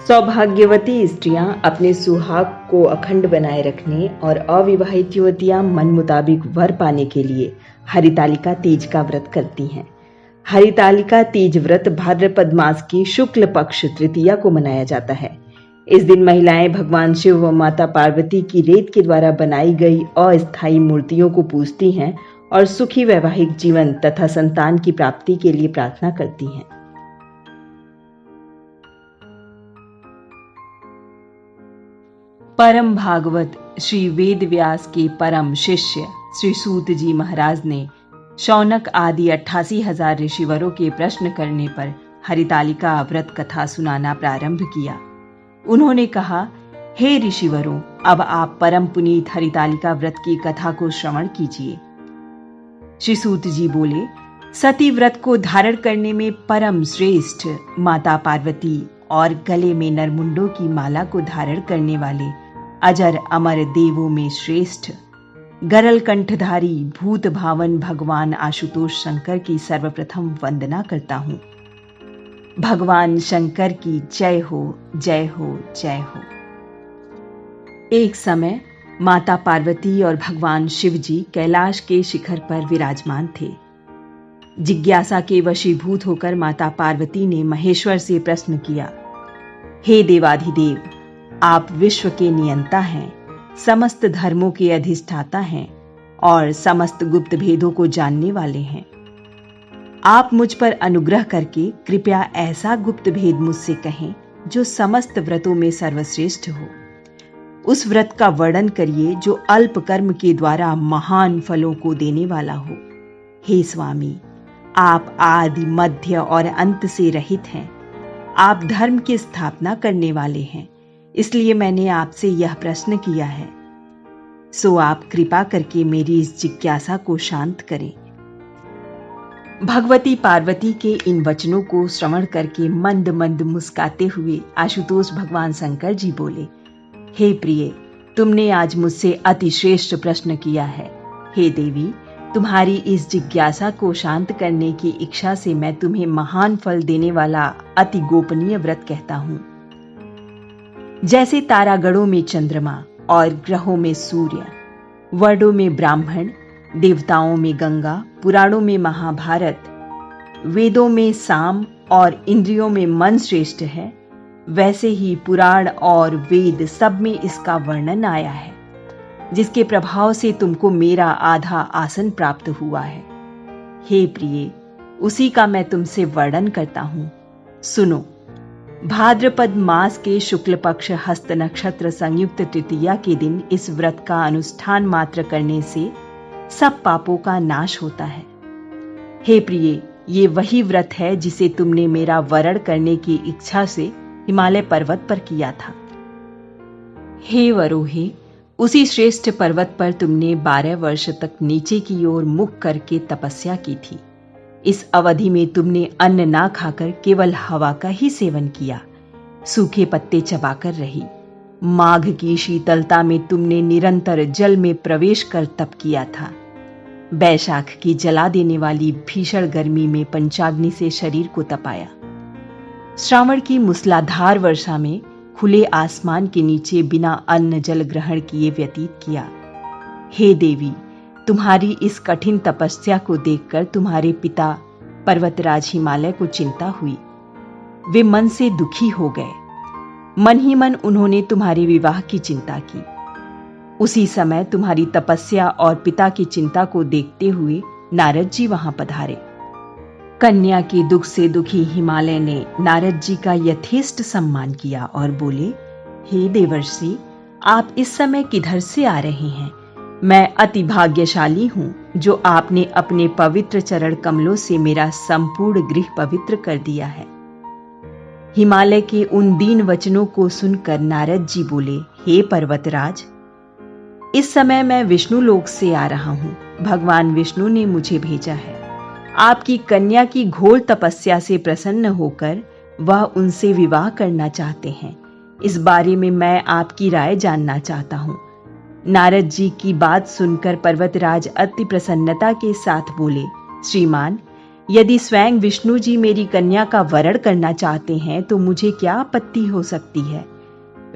सौभाग्यवती स्त्रियां अपने सुहाग को अखंड बनाए रखने और अविवाहित युवतियां मन मुताबिक वर पाने के लिए हरितालिका तीज का व्रत करती हैं। हरितालिका तीज व्रत भाद्रपद मास की शुक्ल पक्ष तृतीया को मनाया जाता है। इस दिन महिलाएं भगवान शिव व माता पार्वती की रेत के द्वारा बनाई गई अस्थायी मूर्तियों को पूजती हैं और सुखी वैवाहिक जीवन तथा संतान की प्राप्ति के लिए प्रार्थना करती हैं। परम भागवत श्री वेद व्यास के परम शिष्य श्री सूत जी महाराज ने शौनक आदि 88,000 ऋषिवरों के प्रश्न करने पर हरितालिका व्रत कथा सुनाना प्रारंभ किया। उन्होंने कहा, हे ऋषिवरों, अब आप परम पुनीत हरितालिका व्रत की कथा को श्रवण कीजिए। श्री सूत जी बोले, सती व्रत को धारण करने में परम श्रेष्ठ माता पार्वती और गले में नरमुंडों की माला को धारण करने वाले अजर अमर देवों में श्रेष्ठ गरल कंठधारी भूत भावन भगवान आशुतोष शंकर की सर्वप्रथम वंदना करता हूं। भगवान शंकर की जय हो, जय हो, जय हो। एक समय माता पार्वती और भगवान शिव जी कैलाश के शिखर पर विराजमान थे। जिज्ञासा के वशीभूत होकर माता पार्वती ने महेश्वर से प्रश्न किया, हे देवाधिदेव, आप विश्व के नियंता हैं, समस्त धर्मों के अधिष्ठाता हैं और समस्त गुप्त भेदों को जानने वाले हैं। आप मुझ पर अनुग्रह करके कृपया ऐसा गुप्त भेद मुझसे कहें जो समस्त व्रतों में सर्वश्रेष्ठ हो। उस व्रत का वर्णन करिए जो अल्प कर्म के द्वारा महान फलों को देने वाला हो। हे स्वामी, आप आदि मध्य और अंत से रहित हैं। आप धर्म की स्थापना करने वाले हैं, इसलिए मैंने आपसे यह प्रश्न किया है। सो आप कृपा करके मेरी इस जिज्ञासा को शांत करें। भगवती पार्वती के इन वचनों को श्रवण करके मंद मंद मुस्काते हुए आशुतोष भगवान शंकर जी बोले, हे प्रिय, तुमने आज मुझसे अति श्रेष्ठ प्रश्न किया है। हे देवी, तुम्हारी इस जिज्ञासा को शांत करने की इच्छा से मैं तुम्हें महान फल देने वाला अति गोपनीय व्रत कहता हूं। जैसे तारागणों में चंद्रमा और ग्रहों में सूर्य, वर्णों में ब्राह्मण, देवताओं में गंगा, पुराणों में महाभारत, वेदों में साम और इंद्रियों में मन श्रेष्ठ है, वैसे ही पुराण और वेद सब में इसका वर्णन आया है, जिसके प्रभाव से तुमको मेरा आधा आसन प्राप्त हुआ है। हे प्रिय, उसी का मैं तुमसे वर्णन करता हूं। सुनो। भाद्रपद मास के शुक्ल पक्ष हस्त नक्षत्र संयुक्त तृतीया के दिन इस व्रत का अनुष्ठान मात्र करने से सब पापों का नाश होता है। हे प्रिय, ये वही व्रत है जिसे तुमने मेरा वरण करने की इच्छा से हिमालय पर्वत पर किया था। हे वरोहे, उसी श्रेष्ठ पर्वत पर तुमने 12 वर्ष तक नीचे की ओर मुख करके तपस्या की थी। इस अवधि में तुमने अन्न ना खाकर केवल हवा का ही सेवन किया, सूखे पत्ते चबाकर रही। माघ की शीतलता में तुमने निरंतर जल में प्रवेश कर तप किया था। बैशाख की जला देने वाली भीषण गर्मी में पंचाग्नि से शरीर को तपाया। श्रावण की मूसलाधार वर्षा में खुले आसमान के नीचे बिना अन्न जल ग्रहण किए व्यतीत किया। हे देवी, तुम्हारी इस कठिन तपस्या को देखकर तुम्हारे पिता पर्वतराज हिमालय को चिंता हुई। वे मन से दुखी हो गए। मन ही मन उन्होंने तुम्हारे विवाह की चिंता की। उसी समय तुम्हारी तपस्या और पिता की चिंता को देखते हुए नारद जी वहां पधारे। कन्या के दुख से दुखी हिमालय ने नारद जी का यथेष्ट सम्मान किया और बोले, हे देवर्षि, आप इस समय किधर से आ रहे हैं? मैं अति भाग्यशाली हूं जो आपने अपने पवित्र चरण कमलों से मेरा संपूर्ण गृह पवित्र कर दिया है। हिमालय के उन दीन वचनों को सुनकर नारद जी बोले, हे पर्वतराज, इस समय मैं विष्णु लोक से आ रहा हूं। भगवान विष्णु ने मुझे भेजा है। आपकी कन्या की घोर तपस्या से प्रसन्न होकर वह उनसे विवाह करना चाहते हैं। इस बारे में मैं आपकी राय जानना चाहता हूं। नारद जी की बात सुनकर पर्वतराज अति प्रसन्नता के साथ बोले, श्रीमान, यदि स्वयं विष्णु जी मेरी कन्या का वरण करना चाहते हैं तो मुझे क्या आपत्ति हो सकती है।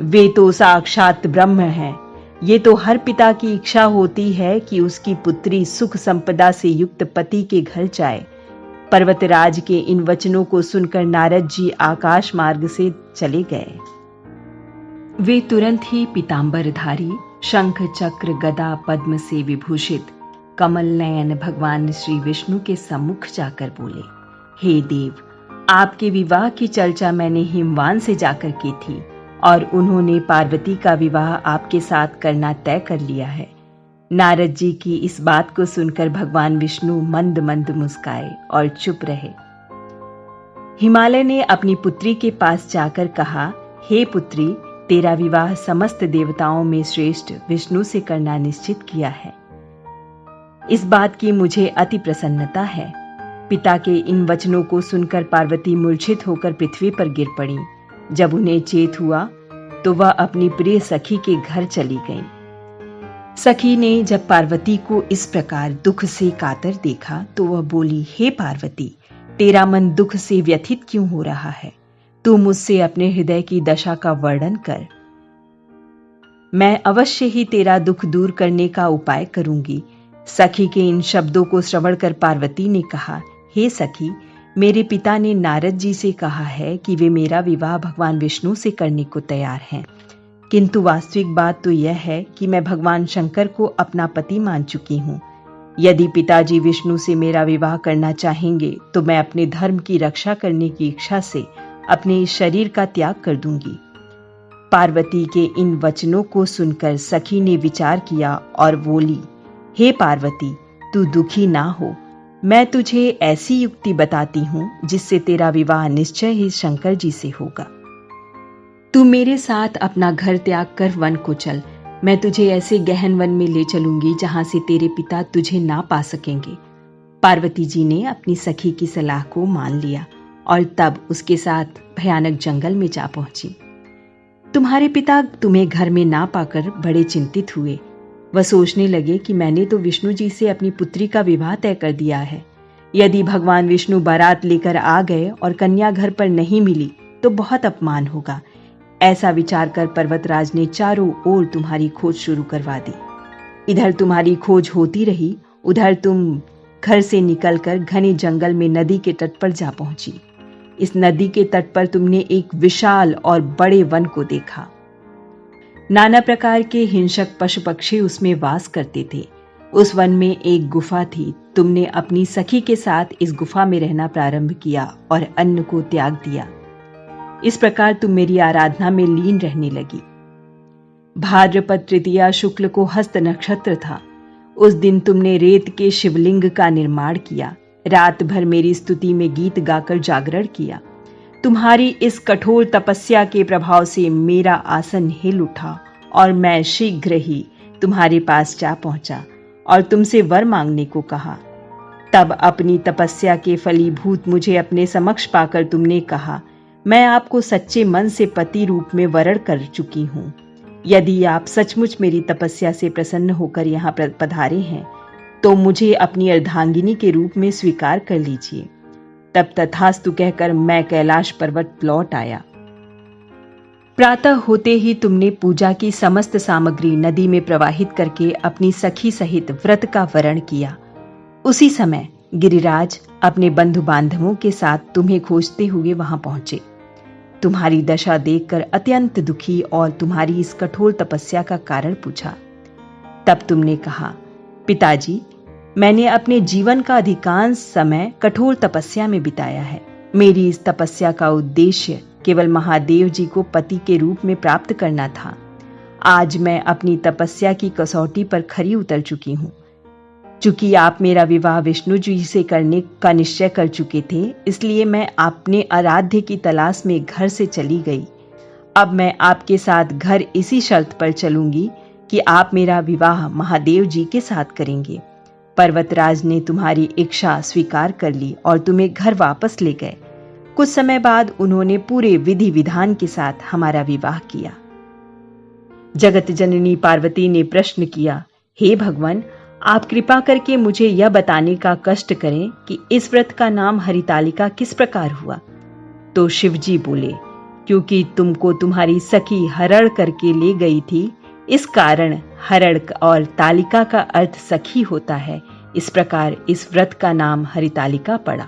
वे तो साक्षात ब्रह्म हैं। ये तो हर पिता की इच्छा होती है कि उसकी पुत्री सुख संपदा से युक्त पति के घर जाए। पर्वतराज के इन वचनों को सुनकर नारद जी आकाश मार्ग से चले गए। वे तुरंत ही पीतांबरधारी, शंख चक्र गदा पद्म से विभूषित कमल नयन भगवान श्री विष्णु के सम्मुख जाकर बोले, हे देव, आपके विवाह की चर्चा मैंने हिमवान से जाकर की थी और उन्होंने पार्वती का विवाह आपके साथ करना तय कर लिया है। नारद जी की इस बात को सुनकर भगवान विष्णु मंद मंद मुस्काए और चुप रहे। हिमालय ने अपनी पुत्री के पास जाकर कहा, हे पुत्री, तेरा विवाह समस्त देवताओं में श्रेष्ठ विष्णु से करना निश्चित किया है। इस बात की मुझे अति प्रसन्नता है। पिता के इन वचनों को सुनकर पार्वती मूर्छित होकर पृथ्वी पर गिर पड़ी। जब उन्हें चेत हुआ तो वह अपनी प्रिय सखी के घर चली गईं। सखी ने जब पार्वती को इस प्रकार दुख से कातर देखा तो वह बोली, हे पार्वती, तेरा मन दुख से व्यथित क्यों हो रहा है? तू मुझसे अपने हृदय की दशा का वर्णन कर। मैं अवश्य ही तेरा दुख दूर करने का उपाय करूंगी। सखी के इन शब्दों को श्रवण कर पार्वती ने कहा, हे सखी, मेरे पिता ने नारद जी से कहा है कि वे मेरा विवाह भगवान विष्णु से करने को तैयार हैं, किंतु वास्तविक बात तो यह है कि मैं भगवान शंकर को अपना पति मान चुकी हूँ। यदि पिताजी विष्णु से मेरा विवाह करना चाहेंगे तो मैं अपने धर्म की रक्षा करने की इच्छा से अपने इस शरीर का त्याग कर दूंगी। पार्वती के इन वचनों को सुनकर सखी ने विचार किया और बोली, हे पार्वती, तू दुखी ना हो। मैं तुझे ऐसी युक्ति बताती हूँ जिससे तेरा विवाह निश्चय ही शंकर जी से होगा। तू मेरे साथ अपना घर त्याग कर वन को चल। मैं तुझे ऐसे गहन वन में ले चलूंगी जहां से तेरे पिता तुझे ना पा सकेंगे। पार्वती जी ने अपनी सखी की सलाह को मान लिया और तब उसके साथ भयानक जंगल में जा पहुंची। तुम्हारे पिता तुम्हें घर में ना पाकर बड़े चिंतित हुए। वह सोचने लगे कि मैंने तो विष्णु जी से अपनी पुत्री का विवाह तय कर दिया है। यदि भगवान विष्णु बारात लेकर आ गए और कन्या घर पर नहीं मिली तो बहुत अपमान होगा। ऐसा विचार कर पर्वतराज ने चारों ओर तुम्हारी खोज शुरू करवा दी। इधर तुम्हारी खोज होती रही, उधर तुम घर से निकलकर घने जंगल में नदी के तट पर जा पहुंची। इस नदी के तट पर तुमने एक विशाल और बड़े वन को देखा। नाना प्रकार के हिंसक पशु पक्षी उसमें वास करते थे। उस वन में एक गुफा थी। तुमने अपनी सखी के साथ इस गुफा में रहना प्रारंभ किया और अन्न को त्याग दिया। इस प्रकार तुम मेरी आराधना में लीन रहने लगी। भाद्रपद तृतीया शुक्ल को हस्त नक्षत्र था। उस दिन तुमने रेत के शिवलिंग का निर्माण किया। रात भर मेरी स्तुति में गीत गाकर जागरण किया। तुम्हारी इस कठोर तपस्या के प्रभाव से मेरा आसन हिल उठा और मैं शीघ्र ही तुम्हारे पास जा पहुंचा और तुमसे वर मांगने को कहा। तब अपनी तपस्या के फलीभूत मुझे अपने समक्ष पाकर तुमने कहा, मैं आपको सच्चे मन से पति रूप में वरण कर चुकी हूँ। यदि आप सचमुच मेरी तपस्या से प्रसन्न होकर यहाँ पधारे हैं तो मुझे अपनी अर्धांगिनी के रूप में स्वीकार कर लीजिए। तब तथास्तु कहकर मैं कैलाश पर्वत लौट आया। प्रातः होते ही तुमने पूजा की समस्त सामग्री नदी में प्रवाहित करके अपनी सखी सहित व्रत का वरण किया। उसी समय गिरिराज अपने बंधु बांधवों के साथ तुम्हें खोजते हुए वहां पहुंचे। तुम्हारी दशा देखकर अत्यंत दुखी और तुम्हारी इस कठोर तपस्या का कारण पूछा। तब तुमने कहा, पिताजी, मैंने अपने जीवन का अधिकांश समय कठोर तपस्या में बिताया है। मेरी इस तपस्या का उद्देश्य केवल महादेव जी को पति के रूप में प्राप्त करना था। आज मैं अपनी तपस्या की कसौटी पर खरी उतर चुकी हूँ। चूंकि आप मेरा विवाह विष्णु जी से करने का निश्चय कर चुके थे, इसलिए मैं अपने आराध्य की तलाश में घर से चली गई। अब मैं आपके साथ घर इसी शर्त पर चलूंगी कि आप मेरा विवाह महादेव जी के साथ करेंगे। पर्वतराज ने तुम्हारी इच्छा स्वीकार कर ली और तुम्हें घर वापस ले गए। कुछ समय बाद उन्होंने पूरे विधि विधान के साथ हमारा विवाह किया। जगत जननी पार्वती ने प्रश्न किया, हे भगवान, आप कृपा करके मुझे यह बताने का कष्ट करें कि इस व्रत का नाम हरितालिका किस प्रकार हुआ। तो शिवजी बोले, क्योंकि तुमको तुम्हारी सखी हरण करके ले गई थी, इस कारण हरण और तालिका का अर्थ सखी होता है। इस प्रकार इस व्रत का नाम हरितालिका पड़ा।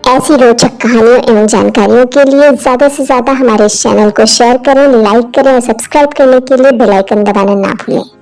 ऐसी रोचक कहानियों एवं जानकारियों के लिए ज्यादा से ज्यादा हमारे इस चैनल को शेयर करें, लाइक करें और सब्सक्राइब करने के लिए बेल आइकन दबाना ना भूलें।